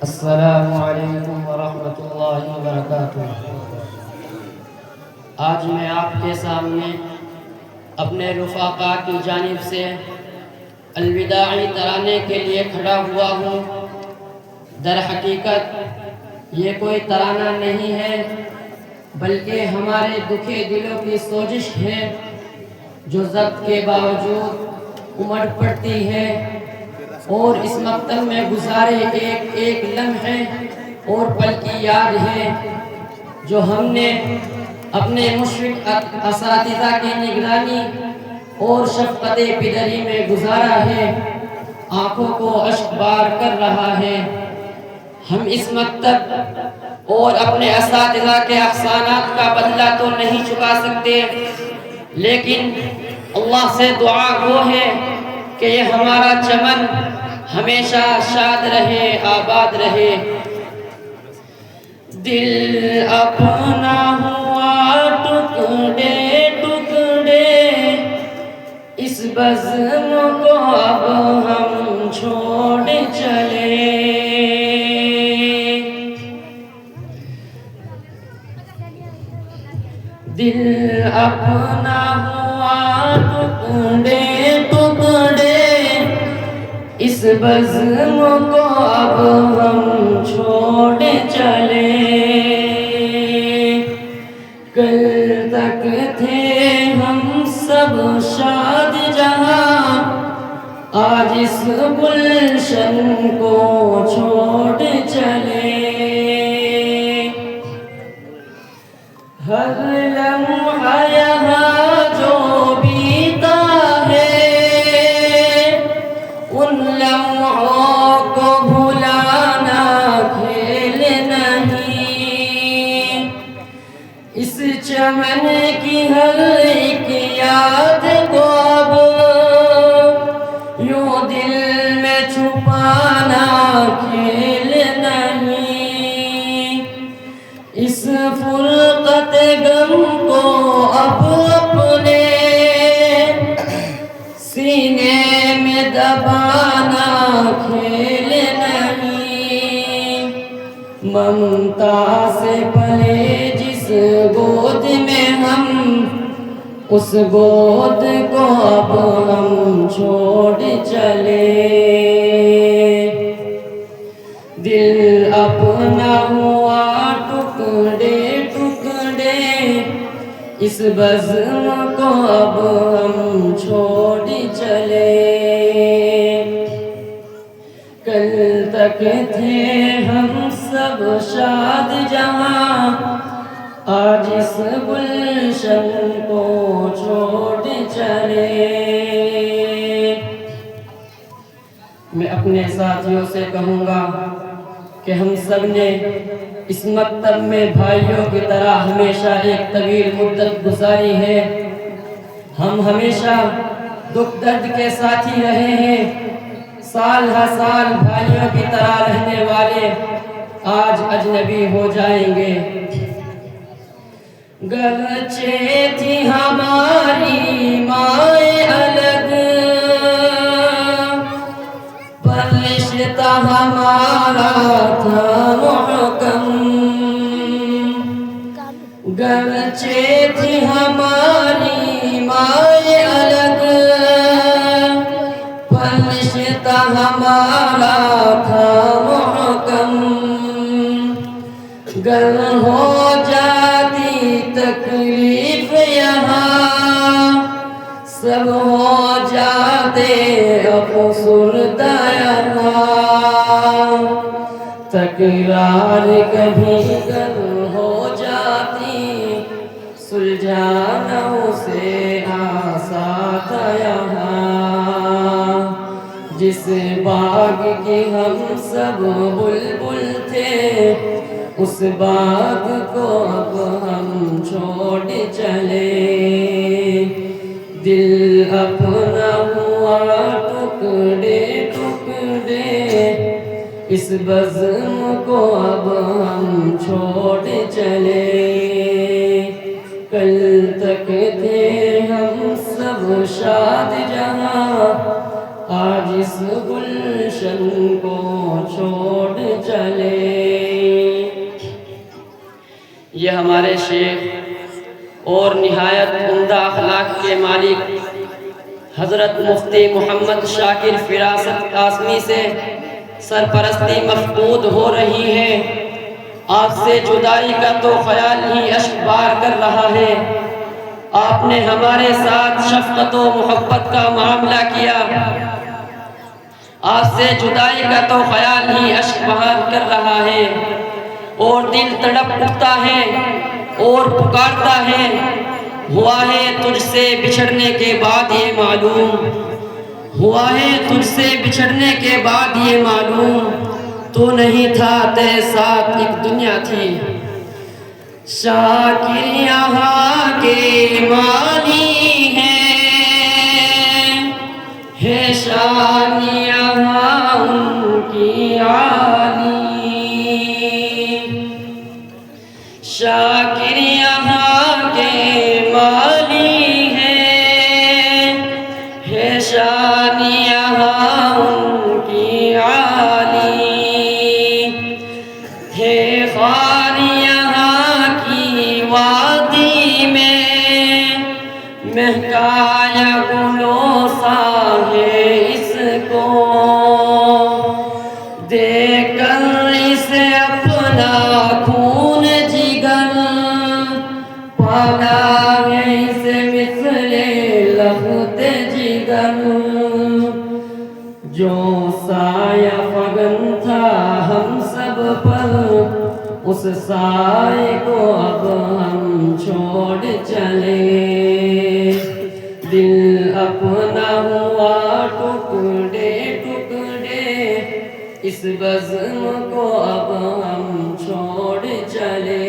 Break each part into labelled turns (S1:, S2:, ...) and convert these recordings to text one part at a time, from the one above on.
S1: السلام علیکم ورحمۃ اللہ وبرکاتہ۔ آج میں آپ کے سامنے اپنے رفقا کی جانب سے الوداعی ترانے کے لیے کھڑا ہوا ہوں۔ در حقیقت یہ کوئی ترانہ نہیں ہے، بلکہ ہمارے دکھے دلوں کی سوزش ہے جو ضبط کے باوجود امڑ پڑتی ہے، اور اس مقتل میں گزارے ایک ایک لمحے اور پل کی یاد ہے جو ہم نے اپنے مشفق اساتذہ کی نگرانی اور شفقت پدری میں گزارا ہے۔ آنکھوں کو اشک بار کر رہا ہے۔ ہم اس مکتب اور اپنے اساتذہ کے احسانات کا بدلہ تو نہیں چکا سکتے، لیکن اللہ سے دعا گو ہے کہ یہ ہمارا چمن ہمیشہ شاد رہے، آباد رہے۔ دل اپنا ہوا ٹکڑے ٹکڑے، اس بزم کو اب ہم چھوڑ چلے۔ دل اپنا ہوا ٹکڑے ٹکڑے، اس بزم کو اب ہم چھوڑ چلے۔ کل تک تھے ہم سب شاد جہاں، آج اس گلشن کو چھوڑ چلے۔ ہر لمحہ یہاں جو بیتا ہے، ان لمحوں کو بھلانا کھیل نہیں۔ اس چمن کی ہر ایک یاد کو اب یوں دل میں چھپانا کھیل نہیں۔ اس فرقت غم کو اب اپنے سینے میں دبانا کھیل نہیں۔ ممتا سے پلے جس گود میں ہم، اس گود کو اب ہم چھوڑ چلے۔ دل اپنا ہوا ٹکڑے ٹکڑے، اس بزم کو اب ہم چھوڑ چلے۔ کل تک تھے ہم سب شاد جہاں، آج اس گلشن کو چھوڑ چلے۔ میں اپنے ساتھیوں سے کہوں گا کہ ہم سب نے اس مکتب میں بھائیوں کی طرح ہمیشہ ایک طویل مدت گزاری ہے۔ ہم ہمیشہ دکھ درد کے ساتھی رہے ہیں، سال ہر سال بھائیوں کی طرح رہنے والے آج اجنبی ہو جائیں گے۔ گرچہ تھی ہماری مائیں الگ، پر رشتہ ہمارا تھا محکم۔ گرچہ تھی ہماری مائیں الگ، پر رشتہ ہمارا تھا محکم۔ گر ہو جاتی تکلیف یہاں، سب ہو جاتے افسردہ یہاں۔ تکرار کبھی گر ہو جاتی، سلجھانا اسے آسان تھا یہاں۔ جس باغ کی ہم سب بلبل تھے، اس باغ کو اب ہم چھوڑ چلے۔ دل اپنا ہوا ٹکڑے ٹکڑے، اس بزم کو اب ہم چھوڑ چلے۔ کل تک تھے ہم سب شاد جہاں، آج اس گلشن کو چھوڑ چلے۔ یہ ہمارے شیخ اور نہایت عمدہ اخلاق کے مالک حضرت مفتی محمد شاکر فراست قاسمی سے سرپرستی مفقود ہو رہی ہے۔ آپ سے جدائی کا تو خیال ہی اشک بار کر رہا ہے۔ آپ نے ہمارے ساتھ شفقت و محبت کا معاملہ کیا، آپ سے جدائی کا تو خیال ہی اشک بہار کر رہا ہے، اور دل تڑپ اٹھتا ہے اور پکارتا ہے، ہوا ہے تجھ سے بچھڑنے کے بعد یہ معلوم، ہوا ہے تجھ سے بچھڑنے کے بعد یہ معلوم، تو نہیں تھا تیرے ساتھ ایک دنیا تھی۔ شاکر یہاں کے مانی ہے شان یہاں ان کی عالی، شاکر یہاں کے مالی ہے شان یہاں ان کی عالی، ہے خان یہاں کی وادی میں مہکایا گلو سا ہے اس کو، دیکھ کر اسے اپنا خون جگر، پالا ہے اسے مثل لخت جگر، جو سایہ فگن تھا ہم سب پر، اس سائے کو اب ہم چھوڑ چلے، دل اپنا ہوا ٹکڑے ٹکڑے، اس بزم کو اب ہم چھوڑ چلے،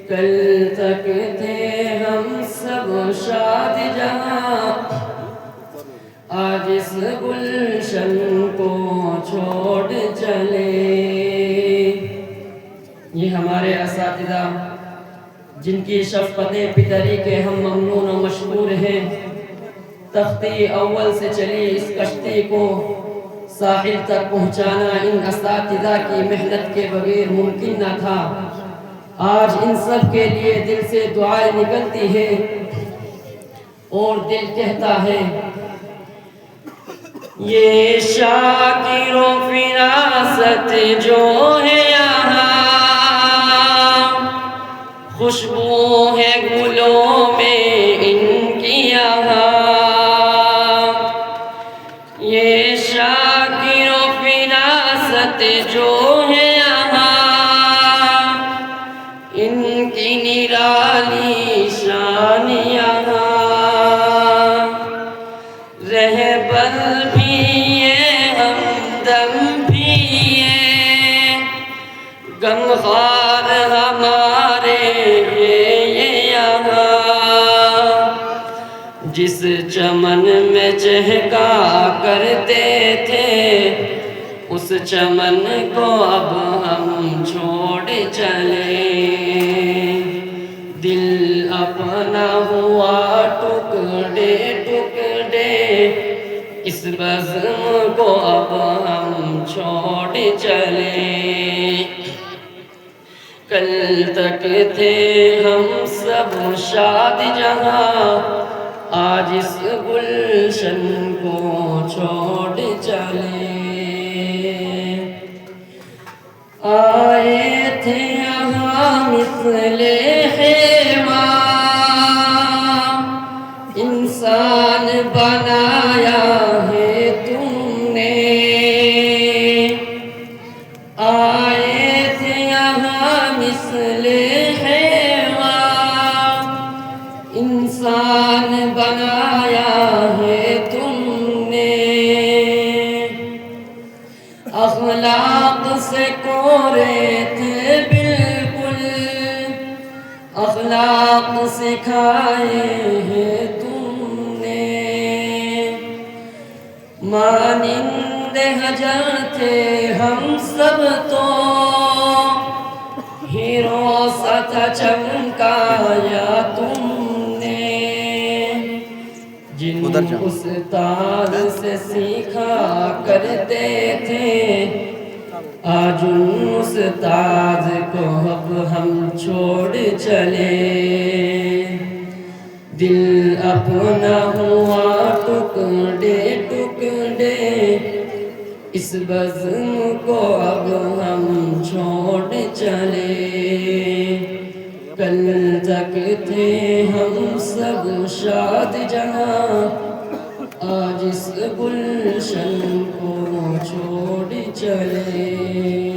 S1: کل تک تھے ہم سب شاد جہاں، آج اس گلشن کو چھوڑ چلے۔ یہ ہمارے اساتذہ جن کی شفقت پدری کے ہم ممنون و مشکور ہیں، تختی اول سے چلی اس کشتی کو ساحل تک پہنچانا ان اساتذہ کی محنت کے بغیر ممکن نہ تھا۔ آج ان سب کے لیے دل سے دعائیں نکلتی ہے اور دل کہتا ہے، یہ شاکر و فراست جو ہے یہاں، خوشبو ہے گلوں میں ان کی یہاں، یہ شاکر و فراست جو ہے یہاں، ان کی نرالی شان یہاں، رہبر بھی ہے ہمدم بھی ہے، غمخوار ہمارے یہ یہاں، جس چمن میں چہکا کرتے تھے اس چمن کو اب ہم چھوڑ چلے، دل اپنا ہوا ٹکڑے ٹکڑے، اس بزم کو اب ہم چھوڑ چلے، کل تک تھے ہم سب شاد جہاں، آج اس گلشن کو چھوڑ چلے، آئے تھے یہاں مثل حیوان، انسان بنایا ہے تم نے، آئے تھے یہاں مثل حیوان، انسان بنایا ہے تم نے، اخلاق سے کورے تھے بالکل، اخلاق سکھائے ہیں تم نے، مانند حجر تھے ہم سب تو، ہیرو سا تھا چمکایا تم نے، جن استاد سے سیکھا کرتے تھے آج استاد کو اب ہم چھوڑ چلے، دل اپنا ہوا ٹکڑے ٹکڑے، اس بزم کو اب ہم چھوڑ چلے۔ کل تک تھے ہم سب شاد جہاں، آج اس گلشن کو چھوڑ چلے۔